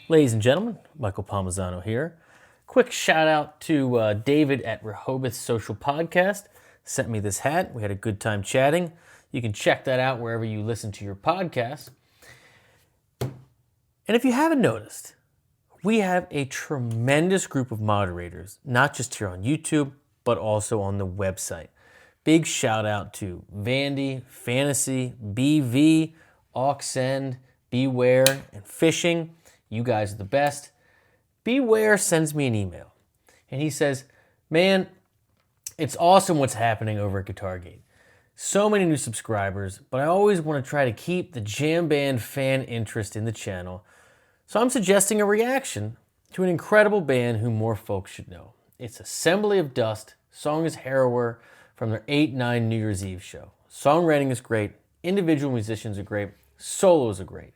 Ladies and gentlemen, Michael Palmisano here. Quick shout out to David at Rehoboth Social Podcast. Sent me this hat. We had a good time chatting. You can check that out wherever you listen to your podcast. And if you haven't noticed, we have a tremendous group of moderators, not just here on YouTube, but also on the website. Big shout out to Vandy, Fantasy, BV, Auxend, Beware, and Fishing. You guys are the best. Beware sends me an email, and he says, man, it's awesome what's happening over at GuitarGate. So many new subscribers, but I always want to try to keep the jam band fan interest in the channel. So I'm suggesting a reaction to an incredible band who more folks should know. It's Assembly of Dust. Song is Harrower from their 8/9 New Year's Eve show. Songwriting is great. Individual musicians are great. Solos are great.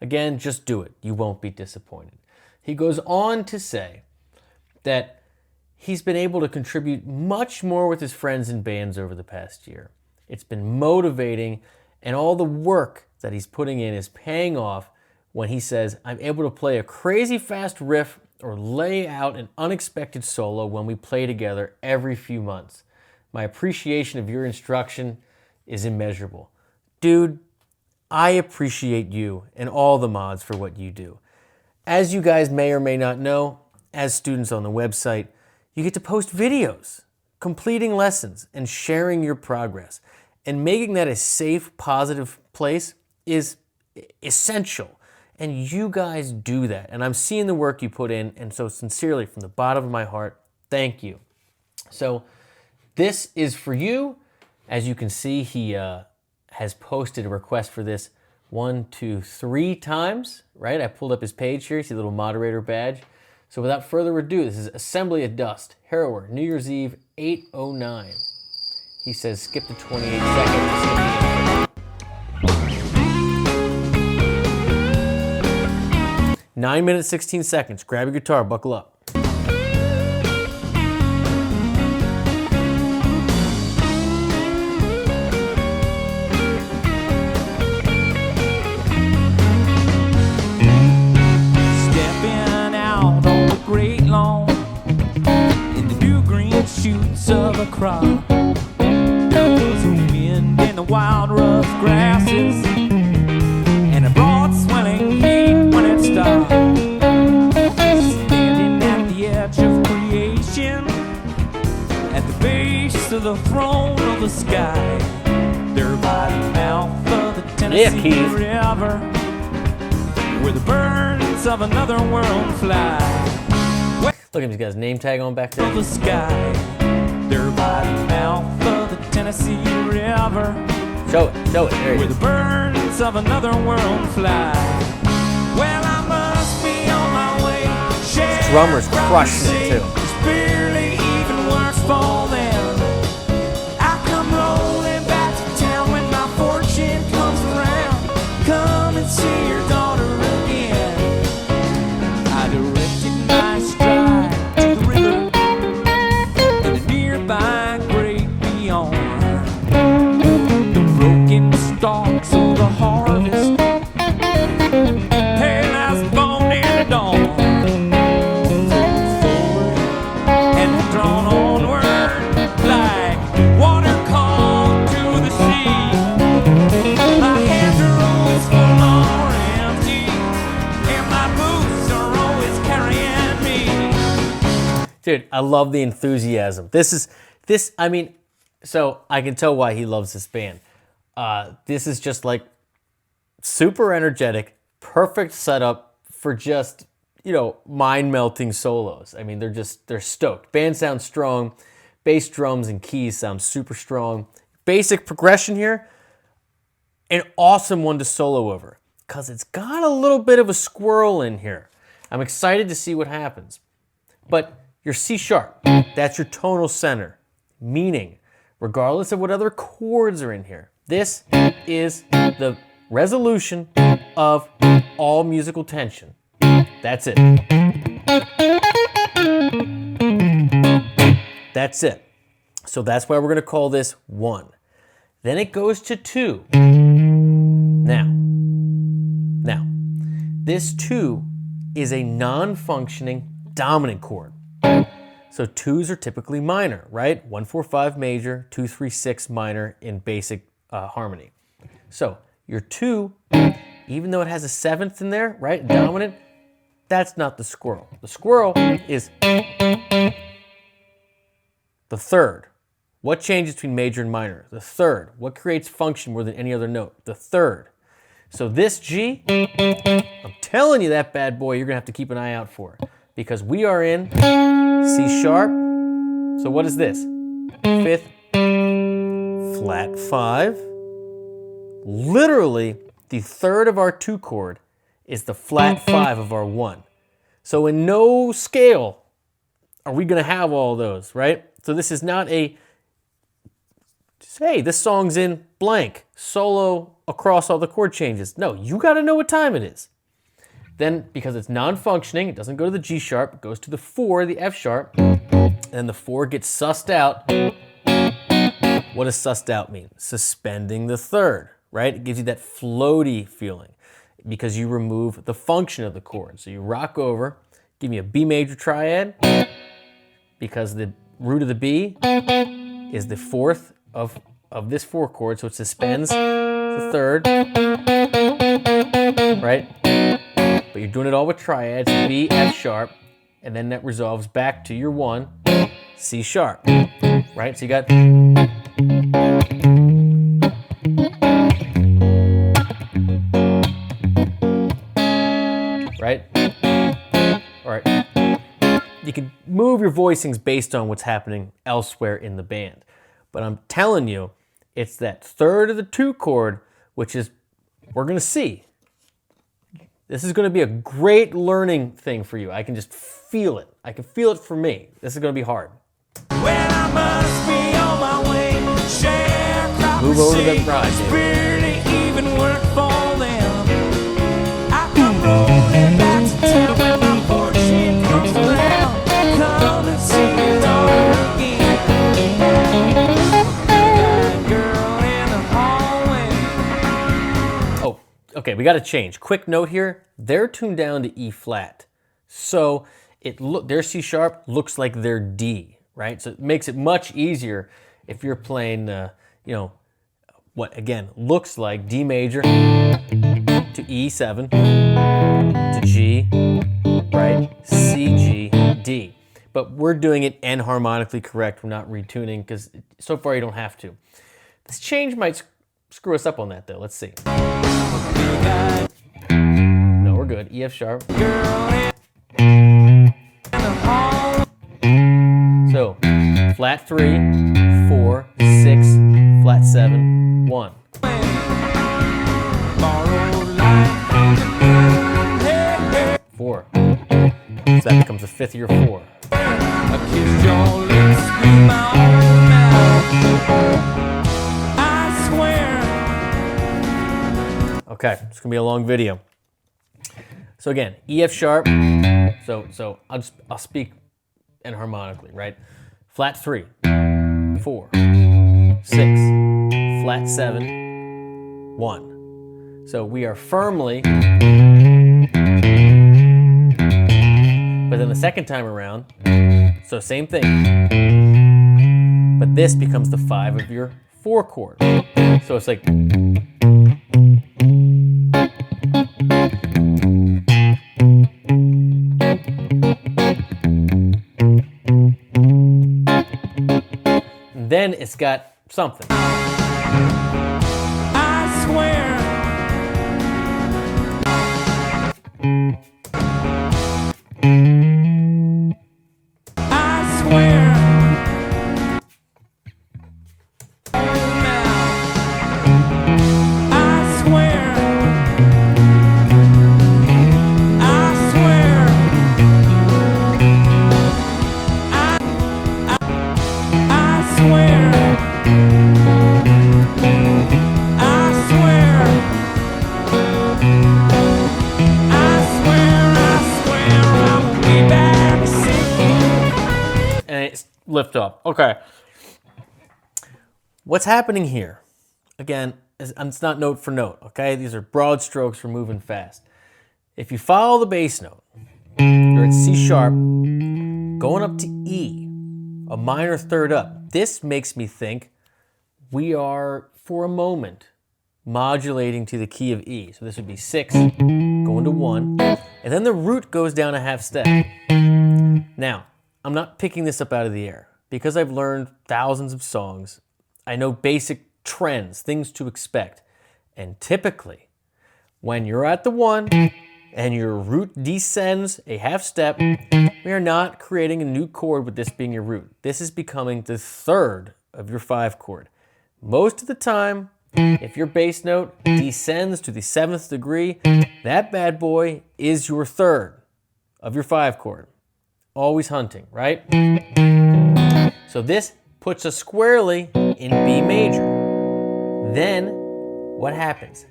Again, just do it. You won't be disappointed. He goes on to say that he's been able to contribute much more with his friends and bands over the past year. It's been motivating, and all the work that he's putting in is paying off when he says, I'm able to play a crazy fast riff or lay out an unexpected solo when we play together every few months. My appreciation of your instruction is immeasurable. Dude, I appreciate you and all the mods for what you do. As you guys may or may not know, as students on the website, you get to post videos, completing lessons, and sharing your progress. And making that a safe, positive place is essential. And you guys do that. And I'm seeing the work you put in, and so sincerely, from the bottom of my heart, thank you. So this is for you. As you can see, he has posted a request for this 1, 2, 3 times, right? I pulled up his page here. You see the little moderator badge. So without further ado, this is Assembly of Dust, Harrower, New Year's Eve, 8:09. He says skip to 28 seconds. 9 minutes, 16 seconds. Grab your guitar, buckle up. Shoots of a crop. There was a wind in the wild rough grasses and a broad swelling heat when it stopped. Standing at the edge of creation, at the base of the throne of the sky, there by the mouth of the Tennessee River, where the birds of another world fly. Look at him, he's got his name tag on back there. The sky, there by the mouth of the Tennessee River. Show it, there where you the birds of another world fly. Well, I must be on my way. Drummer's crushing it too. It's barely even worse for them. I come rolling back to town when my fortune comes around. Come and see your daughter again. I directed my stride to the river and the nearby great beyond. The broken stalks of the harvest, pale as bone in the dawn. Forward and drawn onward like water called to the sea. My hands are always full or empty, and my boots are always carrying me. Dude, I love the enthusiasm. So I can tell why he loves this band. This is just like super energetic, perfect setup for just, mind-melting solos. I mean, they're stoked. Band sounds strong. Bass, drums, and keys sound super strong. Basic progression here, an awesome one to solo over because it's got a little bit of a squirrel in here. I'm excited to see what happens. But your C sharp, that's your tonal center, meaning regardless of what other chords are in here, this is the resolution of all musical tension. That's it. That's it. So that's why we're going to call this 1. Then it goes to 2. Now, this 2 is a non-functioning dominant chord. So 2s are typically minor, right? 1, 4, 5 major, 2, 3, 6 minor in basic harmony. So your 2, even though it has a 7th in there, right, dominant, that's not the squirrel. The squirrel is the 3rd. What changes between major and minor? The 3rd. What creates function more than any other note? The 3rd. So this G, I'm telling you that bad boy, you're gonna have to keep an eye out for, because we are in C sharp. So what is this? 5th, flat 5. Literally, the 3rd of our 2 chord is the flat 5 of our 1. So in no scale are we gonna have all those, right? So this is not a, hey, this song's in blank, solo across all the chord changes. No, you gotta know what time it is. Then, because it's non-functioning, it doesn't go to the G sharp, it goes to the 4, the F sharp, and then the 4 gets sussed out. What does sussed out mean? Suspending the 3rd, right? It gives you that floaty feeling because you remove the function of the chord. So you rock over, give me a B major triad, because the root of the B is the 4th of this 4 chord, so it suspends the 3rd, right? But you're doing it all with triads, B, F sharp, and then that resolves back to your 1, C sharp, right? So you got, right? All right. You can move your voicings based on what's happening elsewhere in the band. But I'm telling you, it's that 3rd of the 2 chord, which is, we're gonna see. This is gonna be a great learning thing for you. I can just feel it. I can feel it for me. This is gonna be hard. When I must be on my way, Move over to the ride, David. barely even work for them. I come rolling back to town when my fortune comes around. Come and see your daughter again. Girl in the hallway. Oh, okay, we gotta change. Quick note here, they're tuned down to E flat. So their C sharp looks like their D, right? So it makes it much easier if you're playing, what again looks like D major to E7 to G, right? C, G, D. But we're doing it enharmonically correct. We're not retuning because so far you don't have to. This change might screw us up on that though. Let's see. No, we're good. E, F sharp. So flat 3, 4, 6, flat 7, 1. 4. So that becomes a 5th of your 4. Okay, it's gonna be a long video. So again, E, F sharp. So I'll speak enharmonically, right? Flat 3, 4, 6, flat 7, 1. So we are firmly, but then the second time around, so same thing, but this becomes the 5 of your 4 chord. So it's like, then it's got something. I swear. I swear. I swear. I swear. I swear. I swear. I will be back soon. And it's lift up. Okay. What's happening here? Again, it's not note for note, okay? These are broad strokes for moving fast. if you follow the bass note, you're at C sharp, going up to E, a minor third up. This makes me think we are, for a moment, modulating to the key of E. So this would be 6, going to 1, and then the root goes down a half step. Now, I'm not picking this up out of the air. Because I've learned thousands of songs, I know basic trends, things to expect. And typically, when you're at the 1 and your root descends a half step, we are not creating a new chord with this being your root. This is becoming the 3rd of your 5 chord. Most of the time, if your bass note descends to the 7th degree, that bad boy is your 3rd of your 5 chord. Always hunting, right? So this puts us squarely in B major. Then, what happens?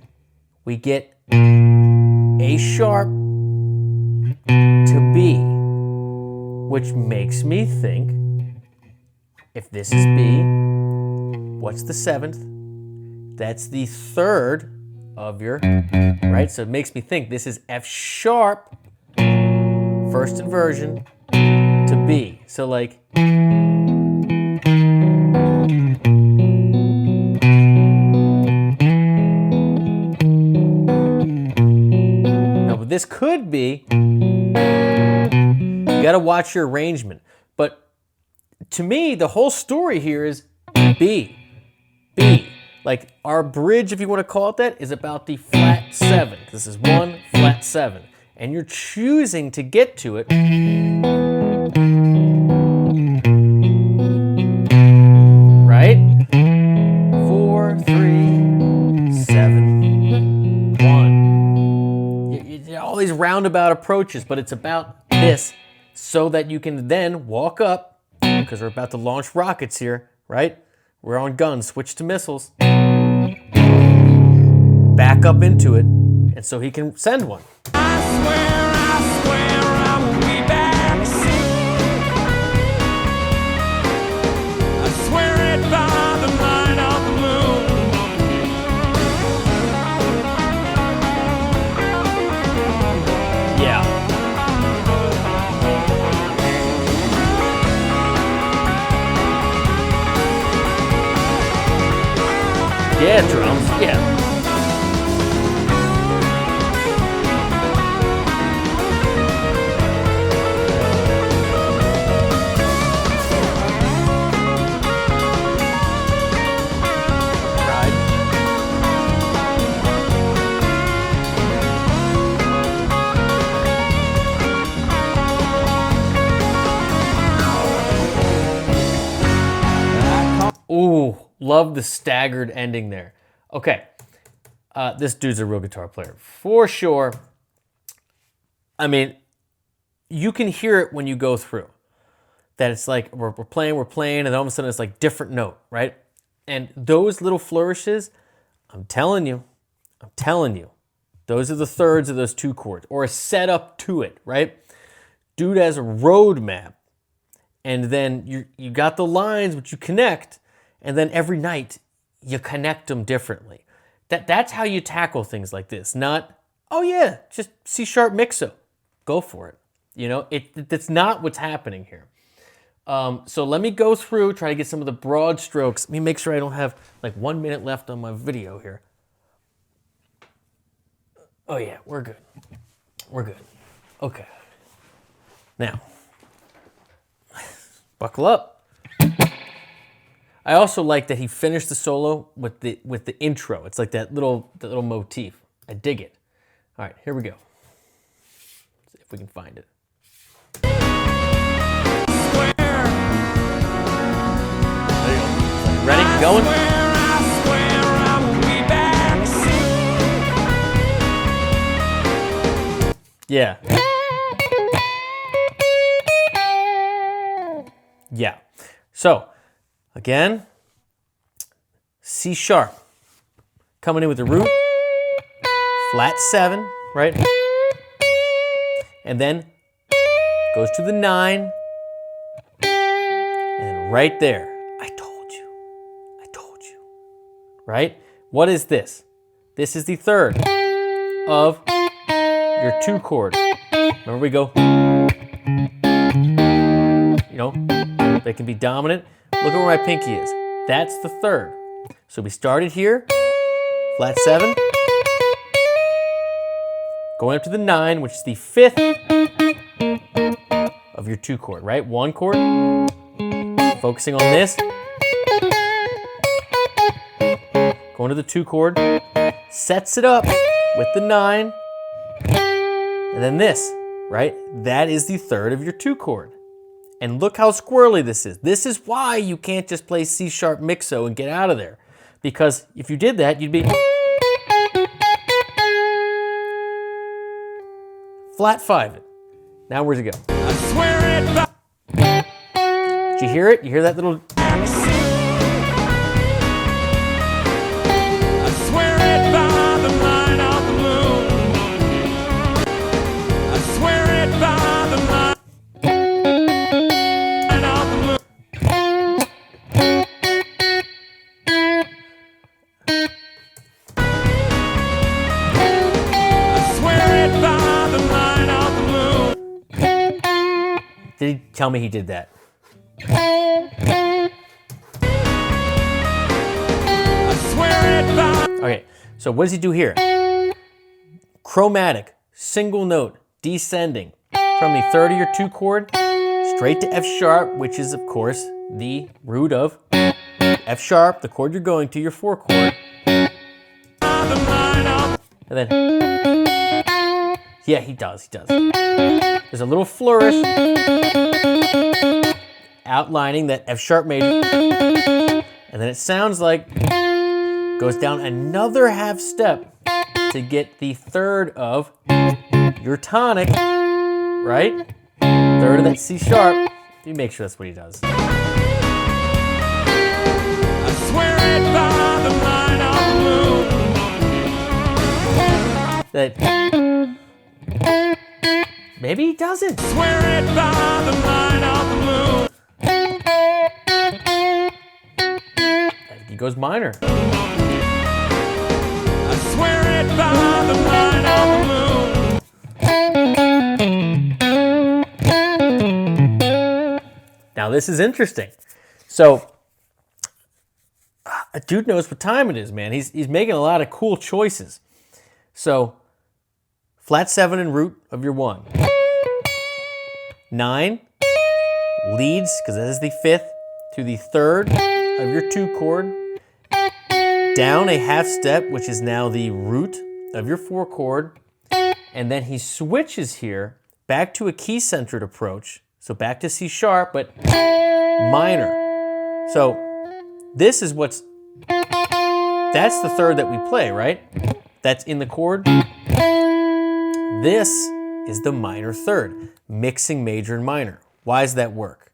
We get A sharp to B, which makes me think, if this is B, what's the 7th? That's the 3rd of your, right? So it makes me think this is F sharp, first inversion, to B. So like, this could be, you gotta watch your arrangement. But to me, the whole story here is B, B. Like our bridge, if you want to call it that, is about the flat 7. This is 1, flat 7. And you're choosing to get to it. Right? 4, 3, 7, 1. All these roundabout approaches, but it's about this so that you can then walk up, because we're about to launch rockets here, right? We're on guns, switch to missiles, back up into it, and so he can send one. I swear I will be back soon. I swear it by the light of the moon. Yeah. Yeah, drums, yeah. Ooh, love the staggered ending there. Okay, this dude's a real guitar player, for sure. I mean, you can hear it when you go through. That it's like, we're playing, and then all of a sudden it's like different note, right? And those little flourishes, I'm telling you, those are the thirds of those 2 chords, or a setup to it, right? Dude has a roadmap, and then you got the lines which you connect, and then every night you connect them differently. That's how you tackle things like this. Not, oh yeah, just C sharp mixo. Go for it. You know, that's not what's happening here. So let me go through, try to get some of the broad strokes. Let me make sure I don't have like 1 minute left on my video here. Oh yeah, we're good. We're good. Okay. Now, buckle up. I also like that he finished the solo with the intro. It's like that little motif. I dig it. All right, here we go. Let's see if we can find it. There you go. Ready? Going? I swear I will be back soon. Yeah. Yeah. So, again, C sharp. Coming in with the root, flat 7, right? And then goes to the 9, and right there, I told you, right? What is this? This is the 3rd of your 2 chord. Remember we go, you know, they can be dominant. Look at where my pinky is. That's the 3rd. So we started here, flat 7, going up to the 9, which is the 5th of your 2 chord, right? 1 chord, focusing on this, going to the 2 chord, sets it up with the 9, and then this, right? That is the 3rd of your 2 chord. And look how squirrely this is. This is why you can't just play C sharp mixo and get out of there. Because if you did that, you'd be flat 5 it. Now where's it go? I swear it by Did you hear it? You hear that little... I swear it by the light of the moon. I swear it by the light of the moon. I swear it by the light of the moon. Did he tell me he did that? I swear it by Okay, so what does he do here? Chromatic, single note, descending from the 3rd of your 2 chord straight to F sharp, which is of course the root of F sharp, the chord you're going to, your 4 chord. the light of And then, yeah, he does. There's a little flourish outlining that F sharp major. And then it sounds like goes down another half step to get the 3rd of your tonic, right? 3rd of that C sharp. You make sure that's what he does. I swear it by the light of the moon. That maybe he doesn't. Swear it by the light of the moon. I think he goes minor. I swear it by the light of the moon. Now this is interesting. So a dude knows what time it is, man. He's making a lot of cool choices. So flat 7 and root of your 1. 9 leads, because that is the 5th, to the 3rd of your 2 chord. Down a half step, which is now the root of your 4 chord. And then he switches here back to a key-centered approach. So back to C sharp, but minor. So this is that's the 3rd that we play, right? That's in the chord. This is the minor 3rd, mixing major and minor. Why does that work?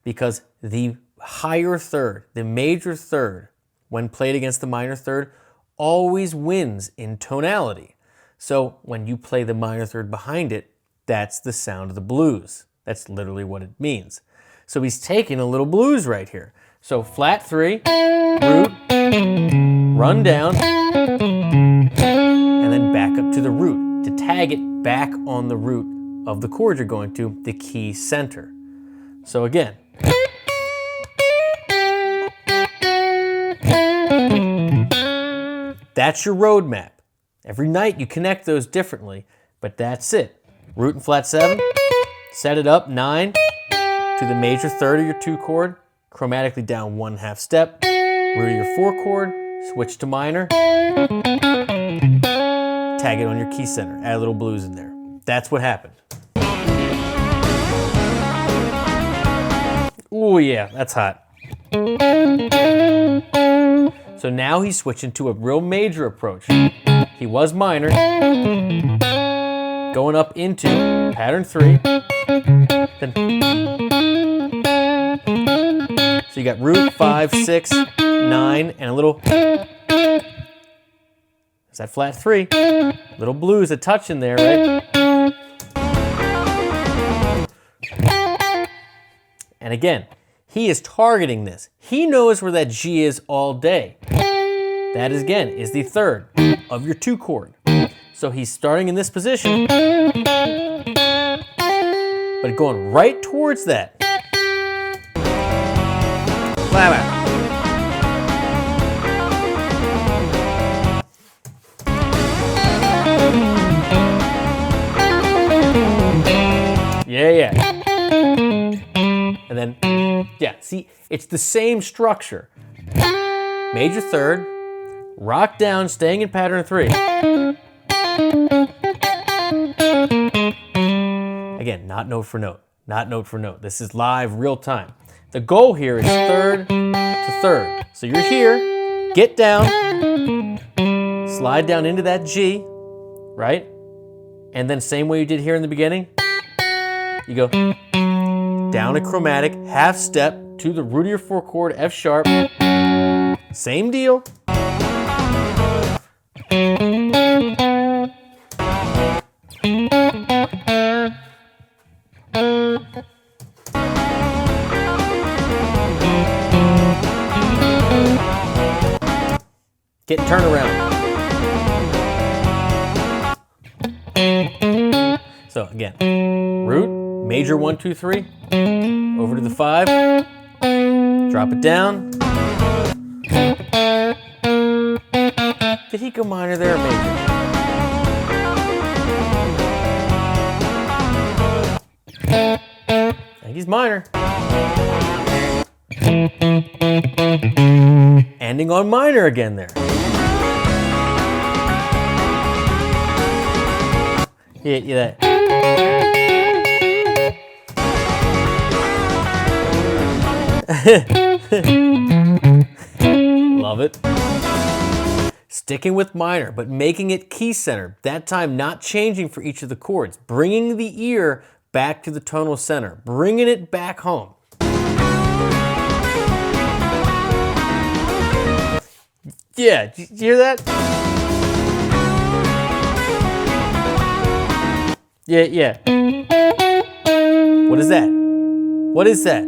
Because the higher 3rd, the major 3rd, when played against the minor 3rd, always wins in tonality. So when you play the minor 3rd behind it, that's the sound of the blues. That's literally what it means. So he's taking a little blues right here. So flat 3, root, run down, and then back up to the root to tag it back on the root of the chord you're going to, the key center. So again, that's your roadmap. Every night you connect those differently, but that's it. Root and flat 7, set it up 9 to the major 3rd of your 2 chord, chromatically down 1 half step, root of your 4 chord, switch to minor, tag it on your key center, add a little blues in there. That's what happened. Oh yeah, that's hot. So now he's switching to a real major approach. He was minor, going up into pattern 3. Then, so you got root, 5, 6, 9, and a little, is that flat 3? Little blues, a touch in there, right? And again, he is targeting this. He knows where that G is all day. That is, again, is the 3rd of your 2 chord. So he's starting in this position, but going right towards that. Climax. Yeah. And then, yeah, see, it's the same structure. Major third, rock down, staying in pattern 3. Again, not note for note, not note for note. This is live, real time. The goal here is third to third. So you're here, get down, slide down into that G, right? And then same way you did here in the beginning, you go down a chromatic, half step to the root of your 4 chord, F sharp. Same deal. Get turned around. So again, root, major 1, 2, 3, over to the 5, drop it down. Did he go minor there or major? I think he's minor. Ending on minor again there. Yeah. Love it. Sticking with minor, but making it key center. That time not changing for each of the chords. Bringing the ear back to the tonal center. Bringing it back home. Yeah, did you hear that? Yeah. What is that? What is that?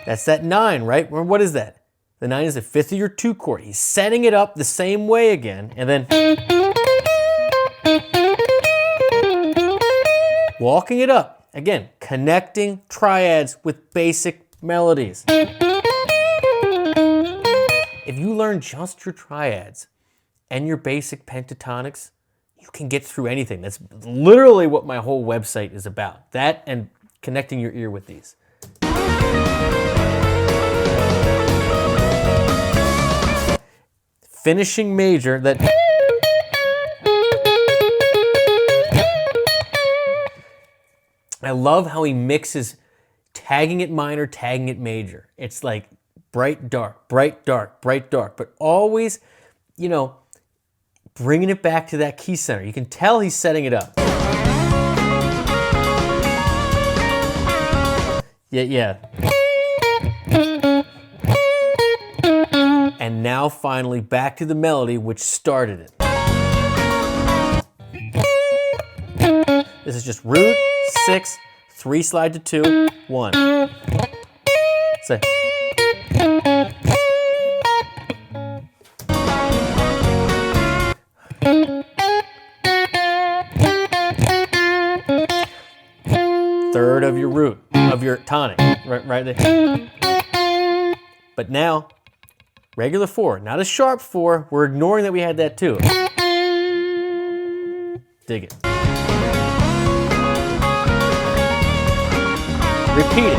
That's that 9, right? What is that? The 9 is the 5th of your 2 chord. He's setting it up the same way again, and then walking it up. Again, connecting triads with basic melodies. If you learn just your triads and your basic pentatonics, you can get through anything. That's literally what my whole website is about. That and connecting your ear with these. Finishing major that I love how he mixes tagging it minor, tagging it major. It's like bright, dark, bright, dark, bright, dark, but always, you know, bringing it back to that key center. You can tell he's setting it up. Yeah. And now finally back to the melody which started it. This is just root, 6, 3 slide to 2, 1. Say. Third of your root, of your tonic, right there. But now, regular 4, not a sharp 4. We're ignoring that we had that too. Dig it. Repeat it.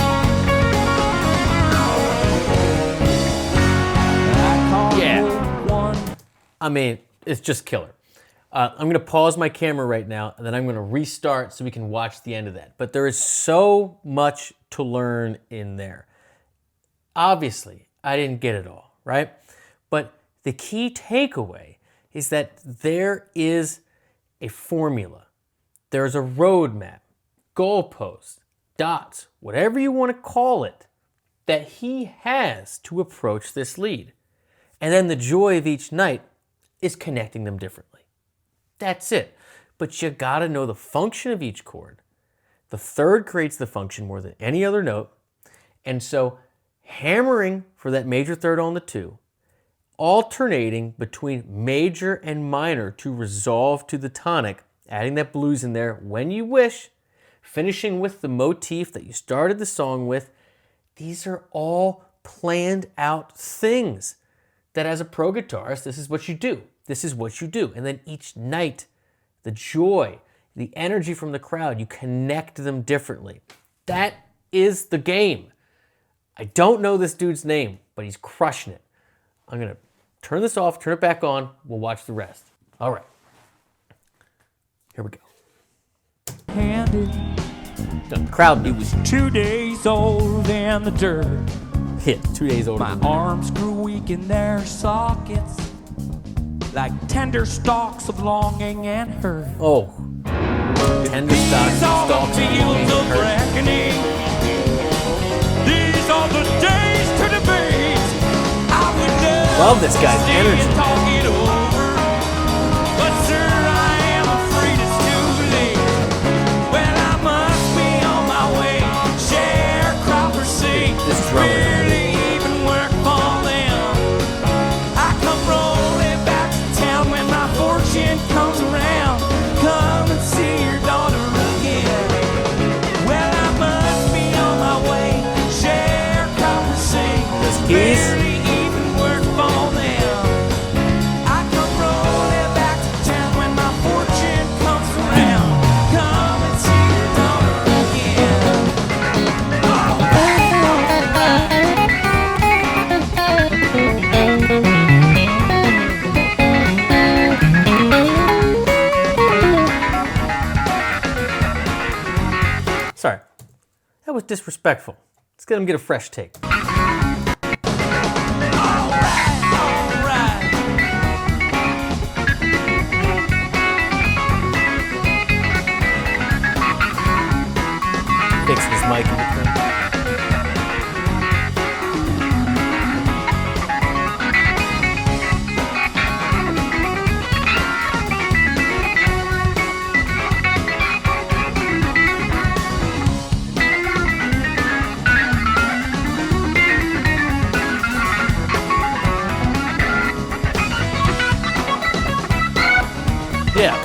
Yeah. I mean, it's just killer. I'm going to pause my camera right now, and then I'm going to restart so we can watch the end of that. But there is so much to learn in there. Obviously, I didn't get it all, right? But the key takeaway is that there is a formula. There's a roadmap, goalposts, dots, whatever you want to call it, that he has to approach this lead. And then the joy of each night is connecting them differently. That's it. But you gotta know the function of each chord. The third creates the function more than any other note. And so hammering for that major third on the 2, alternating between major and minor to resolve to the tonic, adding that blues in there when you wish, finishing with the motif that you started the song with. These are all planned out things that as a pro guitarist, this is what you do. This is what you do. And then each night, the joy, the energy from the crowd, you connect them differently. That is the game. I don't know this dude's name, but he's crushing it. I'm going to turn this off, turn it back on. We'll watch the rest. All right. Here we go. Handed. The crowd It was 2 days older than the dirt. hit 2 days older My than me. arms grew weak in their sockets, like tender stalks of longing and hurt. Oh. Tender These are the stalks of fields longing of and hurt. reckoning. These are the days to debate. I would Love this guy's stay energy. and talk it over, but sir, I am afraid it's too late. Well, I must be on my way. Sharecropper see, This drummer. barely even work for them. I come rolling back to town when my fortune comes around. Come and see your daughter again. Well, I must be on my way. Sharecropper see, Those keys. barely even work for them. I come rolling back to town when my fortune comes around. Come and see your daughter again. Sorry. That was disrespectful. Let's get him get a fresh take. Alright. Fixing his mic in between. Yeah.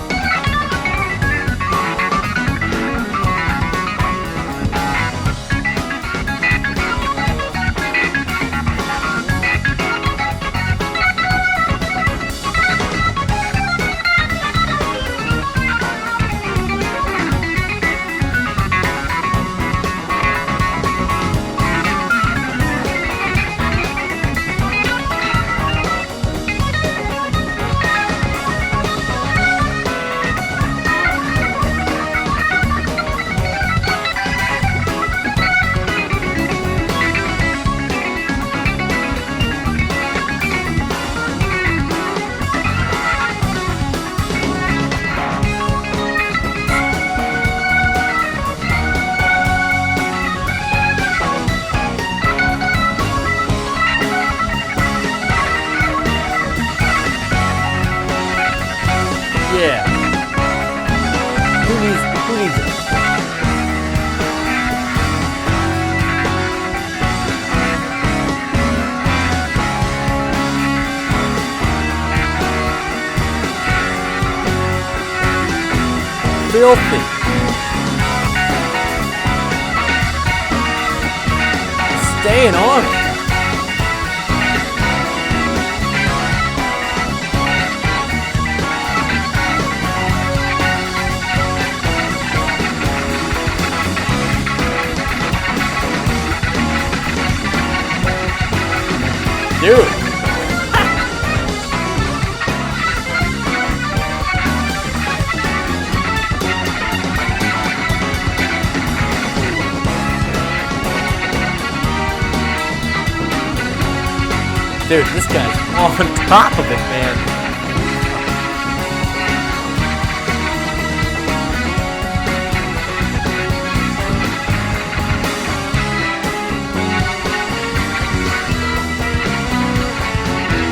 Yeah. Who needs it? Filthy. Staying on it. Dude. Dude, this guy's on top of it, man.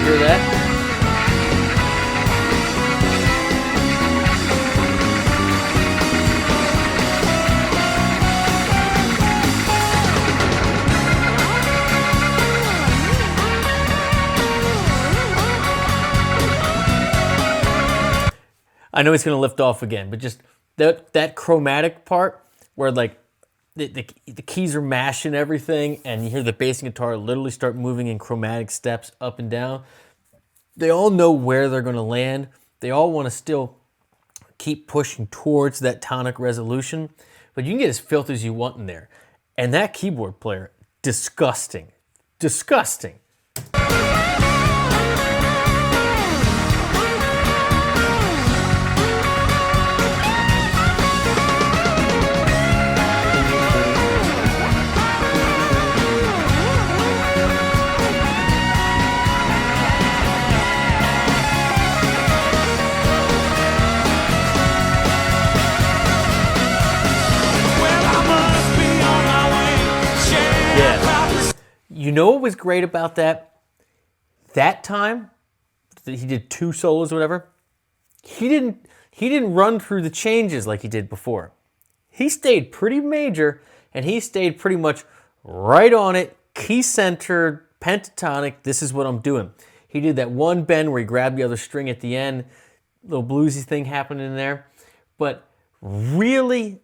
Hear that? I know he's going to lift off again, but just that chromatic part where like the keys are mashing everything and you hear the bass and guitar literally start moving in chromatic steps up and down. They all know where they're going to land. They all want to still keep pushing towards that tonic resolution, but you can get as filthy as you want in there. And that keyboard player, disgusting. Disgusting. You know what was great about that? That time that he did 2 solos or whatever, he didn't run through the changes like he did before. He stayed pretty major and he stayed pretty much right on it, key centered, pentatonic, this is what I'm doing. He did that one bend where he grabbed the other string at the end, little bluesy thing happening in there. But really,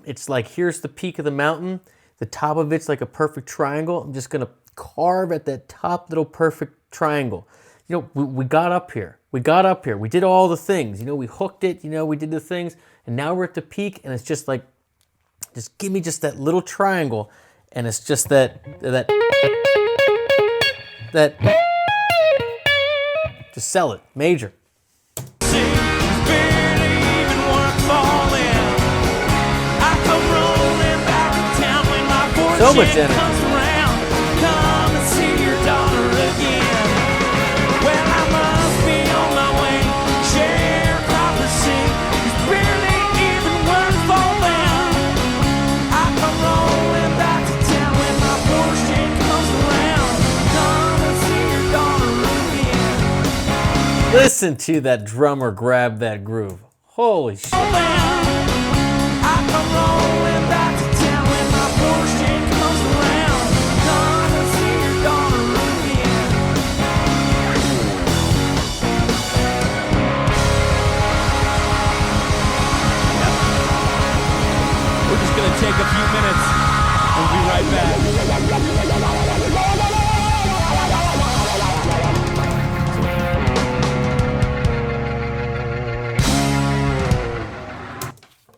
it's like here's the peak of the mountain. The top of it's like a perfect triangle. I'm just gonna carve at that top little perfect triangle. You know, we got up here. We got up here. We did all the things. You know, we hooked it. You know, we did the things. And now we're at the peak and it's just like, just give me just that little triangle. And it's just that, just sell it, major. So much energy. Come and see your daughter again. Well, I must be on my way. Sharecropping, it's barely even worth falling. I come rolling back to town when my Porsche comes around. Come and see your daughter again. Listen to that drummer grab that groove. Holy shit. I come rolling back to town when my Porsche take a few minutes. We'll be right back.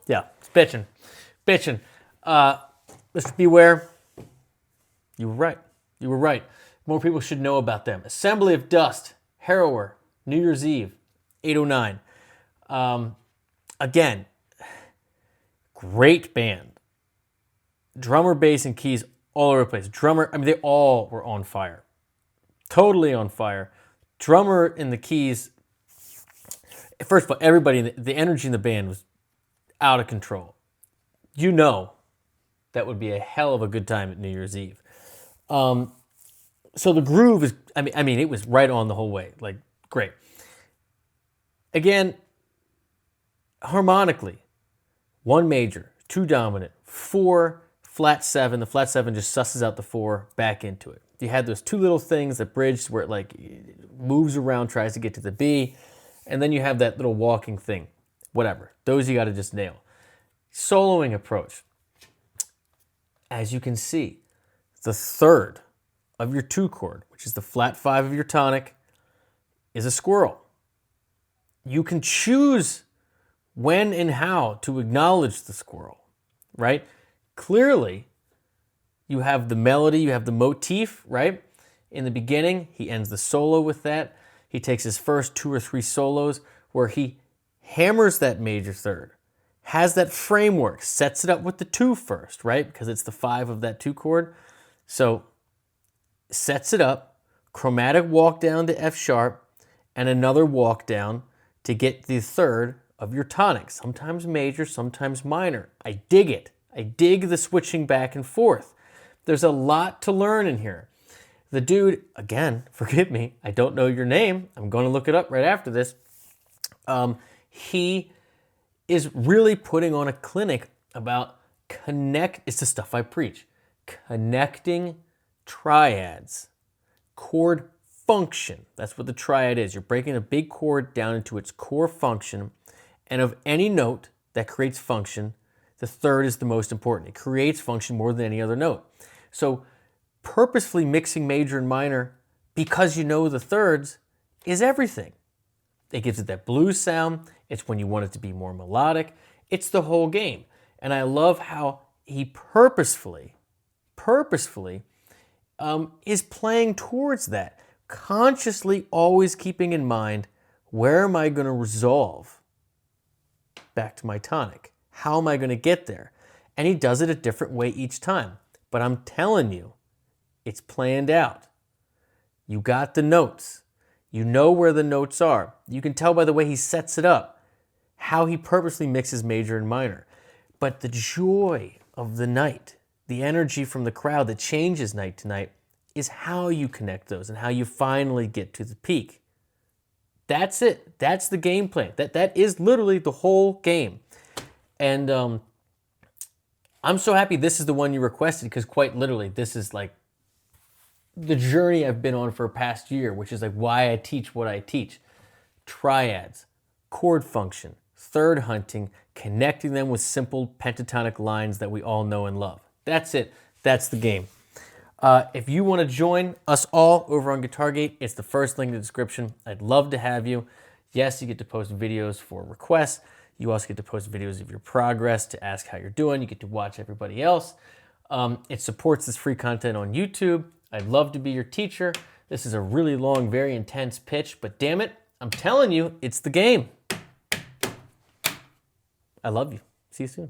Yeah, it's bitching. Bitching. Mr. Beware, you were right. You were right. More people should know about them. Assembly of Dust, Harrower, New Year's Eve, 809. Again, great band. Drummer, bass, and keys all over the place. Drummer, I mean, they all were on fire. Totally on fire. Drummer and the keys, first of all, everybody, the energy in the band was out of control. You know that would be a hell of a good time at New Year's Eve. So the groove is, I mean, it was right on the whole way. Like, great. Again, harmonically, 1 major, 2 dominant, 4 flat 7, the flat 7 just susses out the 4 back into it. You had those 2 little things that bridged where it like moves around, tries to get to the B, and then you have that little walking thing. Whatever. Those you got to just nail. Soloing approach. As you can see, the 3rd of your 2 chord, which is the flat 5 of your tonic, is a squirrel. You can choose when and how to acknowledge the squirrel, right? Clearly, you have the melody, you have the motif, right? In the beginning, he ends the solo with that. He takes his first 2 or 3 solos where he hammers that major 3rd, has that framework, sets it up with the 2 first, right? Because it's the 5 of that 2 chord. So, sets it up, chromatic walk down to F sharp, and another walk down to get the 3rd of your tonic. Sometimes major, sometimes minor. I dig it. I dig the switching back and forth. There's a lot to learn in here. The dude, again, forgive me, I don't know your name. I'm going to look it up right after this. He is really putting on a clinic about it's the stuff I preach. Connecting triads, chord function. That's what the triad is. You're breaking a big chord down into its core function. And of any note that creates function, the third is the most important. It creates function more than any other note. So purposefully mixing major and minor because you know the thirds is everything. It gives it that blues sound. It's when you want it to be more melodic. It's the whole game. And I love how he purposefully is playing towards that, consciously always keeping in mind, where am I going to resolve back to my tonic? How am I going to get there? And he does it a different way each time. But I'm telling you, it's planned out. You got the notes. You know where the notes are. You can tell by the way he sets it up, how he purposely mixes major and minor. But the joy of the night, the energy from the crowd that changes night to night, is how you connect those and how you finally get to the peak. That's it. That's the game plan. That is literally the whole game. And I'm so happy this is the one you requested, because quite literally, this is like the journey I've been on for a past year, which is like why I teach what I teach. Triads, chord function, third hunting, connecting them with simple pentatonic lines that we all know and love. That's it. That's the game. If you want to join us all over on GuitarGate, it's the first link in the description. I'd love to have you. Yes, you get to post videos for requests. You also get to post videos of your progress to ask how you're doing. You get to watch everybody else. It supports this free content on YouTube. I'd love to be your teacher. This is a really long, very intense pitch, but damn it, I'm telling you, it's the game. I love you. See you soon.